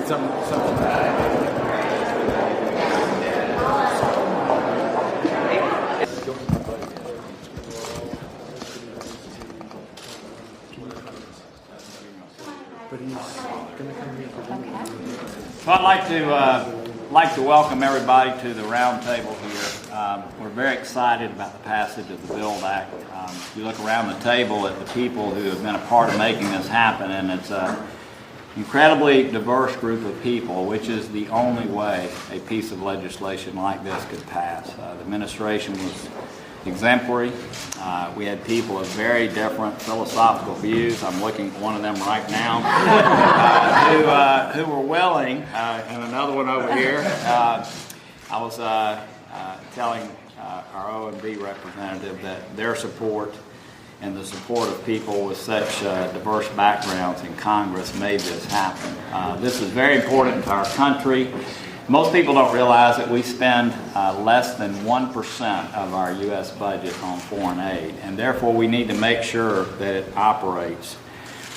So I'd like to welcome everybody to the Roundtable here. We're very excited about the passage of the BUILD Act. If you look around the table at the people who have been a part of making this happen, and it's an incredibly diverse group of people, which is the only way a piece of legislation like this could pass. The administration was exemplary. We had people of very different philosophical views. I'm looking at one of them right now, who were willing, and another one over here. I was telling our O&B representative that their support and the support of people with such diverse backgrounds in Congress made this happen. This is very important to our country. Most people don't realize that we spend less than 1% of our U.S. budget on foreign aid, and therefore we need to make sure that it operates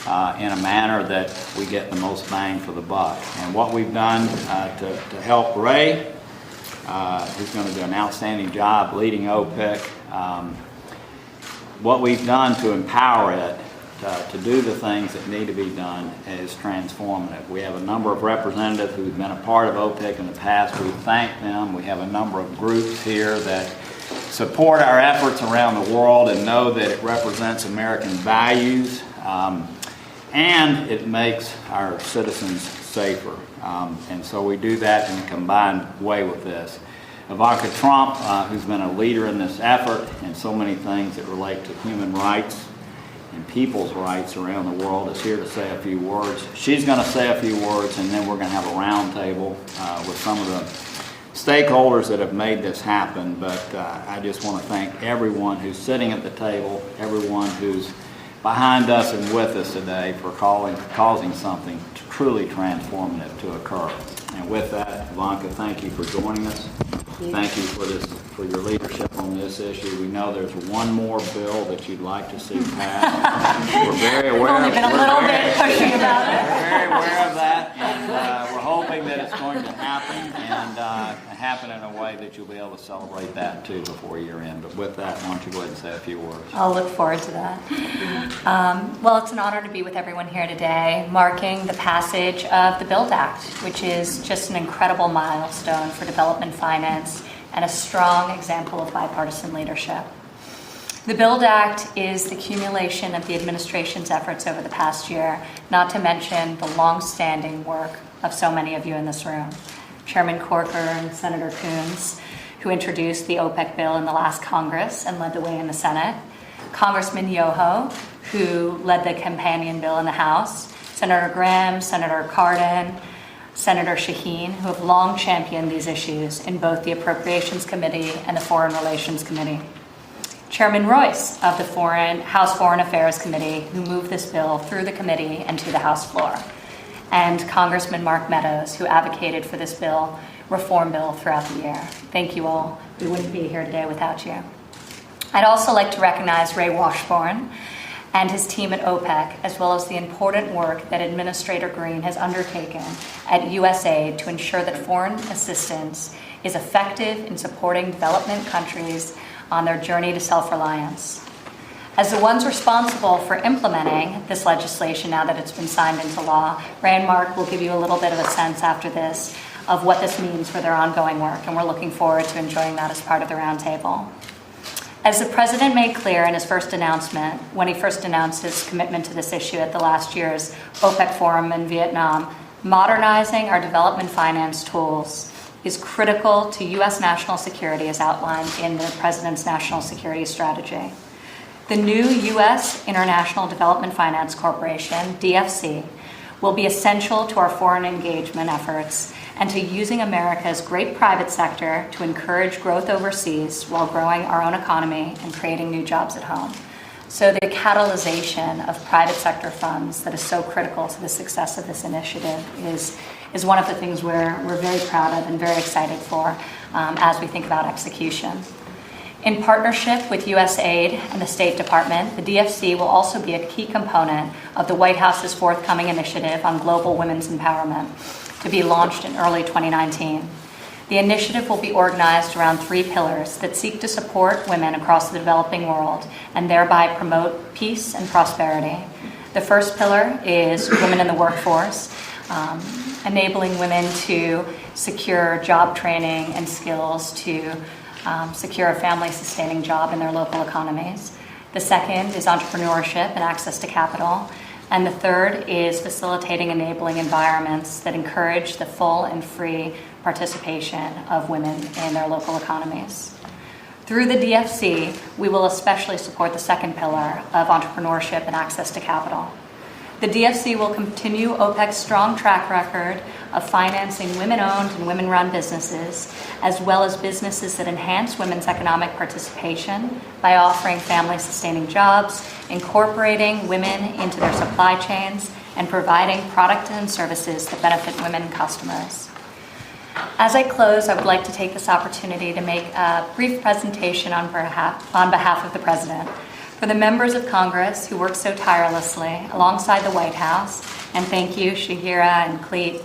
in a manner that we get the most bang for the buck. And what we've done to help Ray, who's going to do an outstanding job leading OPEC, what we've done to empower it to do the things that need to be done is transformative. We have a number of representatives who've been a part of OPEC in the past. We thank them. We have a number of groups here that support our efforts around the world and know that it represents American values, and it makes our citizens safer. And so we do that in a combined way with this. Ivanka Trump, who's been a leader in this effort and so many things that relate to human rights and people's rights around the world, is here to say a few words. She's going to say a few words, and then we're going to have a roundtable with some of the stakeholders that have made this happen. But I just want to thank everyone who's sitting at the table, everyone who's behind us and with us today for causing something truly transformative to occur. And with that, Ivanka, thank you for joining us. Thank you for your leadership on this issue. We know there's one more bill that you'd like to see passed. We're very aware of that. We're very aware of that, and we're hoping that it's going to happen, and happen in a way that you'll be able to celebrate that too before year end. But with that, why don't you go ahead and say a few words? I'll look forward to that. Well, it's an honor to be with everyone here today, marking the passage of the BUILD Act, which is just an incredible milestone for development finance and a strong example of bipartisan leadership. The BUILD Act is the accumulation of the administration's efforts over the past year, not to mention the long-standing work of so many of you in this room. Chairman Corker and Senator Coons, who introduced the OPEC bill in the last Congress and led the way in the Senate. Congressman Yoho, who led the companion bill in the House. Senator Graham, Senator Cardin, Senator Shaheen, who have long championed these issues in both the Appropriations Committee and the Foreign Relations Committee. Chairman Royce of the House Foreign Affairs Committee, who moved this bill through the committee and to the House floor. And Congressman Mark Meadows, who advocated for this reform bill throughout the year. Thank you all. We wouldn't be here today without you. I'd also like to recognize Ray Washburn and his team at OPEC, as well as the important work that Administrator Green has undertaken at USAID to ensure that foreign assistance is effective in supporting development countries on their journey to self-reliance. As the ones responsible for implementing this legislation now that it's been signed into law, Ray and Mark will give you a little bit of a sense after this of what this means for their ongoing work, and we're looking forward to enjoying that as part of the roundtable. As the President made clear in his first announcement, when he first announced his commitment to this issue at the last year's OPEC Forum in Vietnam, modernizing our development finance tools is critical to U.S. national security as outlined in the President's National Security Strategy. The new U.S. International Development Finance Corporation, DFC, will be essential to our foreign engagement efforts and to using America's great private sector to encourage growth overseas while growing our own economy and creating new jobs at home. So the catalyzation of private sector funds that is so critical to the success of this initiative is one of the things we're very proud of and very excited for as we think about execution. In partnership with USAID and the State Department, the DFC will also be a key component of the White House's forthcoming initiative on global women's empowerment. to be launched in early 2019. The initiative will be organized around 3 pillars that seek to support women across the developing world and thereby promote peace and prosperity. The first pillar is women in the workforce, enabling women to secure job training and skills to secure a family-sustaining job in their local economies. The second is entrepreneurship and access to capital. And the third is facilitating enabling environments that encourage the full and free participation of women in their local economies. Through the DFC, we will especially support the second pillar of entrepreneurship and access to capital. The DFC will continue OPEC's strong track record of financing women-owned and women-run businesses, as well as businesses that enhance women's economic participation by offering family-sustaining jobs, incorporating women into their supply chains, and providing products and services that benefit women customers. As I close, I would like to take this opportunity to make a brief presentation on behalf of the President. For the members of Congress who work so tirelessly alongside the White House, and thank you, Shahira and Cleet,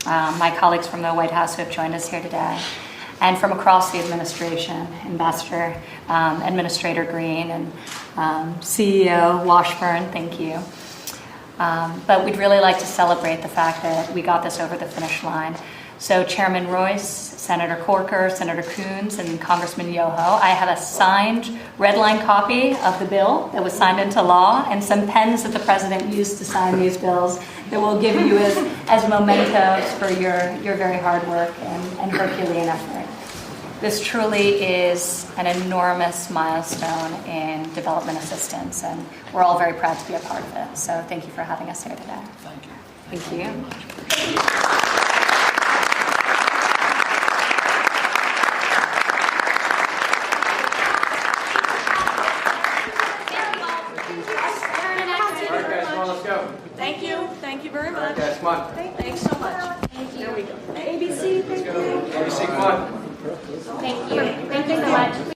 my colleagues from the White House who have joined us here today, and from across the administration, Ambassador, Administrator Green, and CEO Washburn, thank you. But we'd really like to celebrate the fact that we got this over the finish line. So Chairman Royce, Senator Corker, Senator Coons, and Congressman Yoho, I have a signed red line copy of the bill that was signed into law and some pens that the President used to sign these bills that we'll give you as mementos for your very hard work and Herculean effort. This truly is an enormous milestone in development assistance, and we're all very proud to be a part of it. So thank you for having us here today. Thank you. Thank you. Thank you very much. All right, guys, come on. Thanks so much. Thank you. There we go. ABC, thank you. ABC, come on. Thank you. Thank you so much.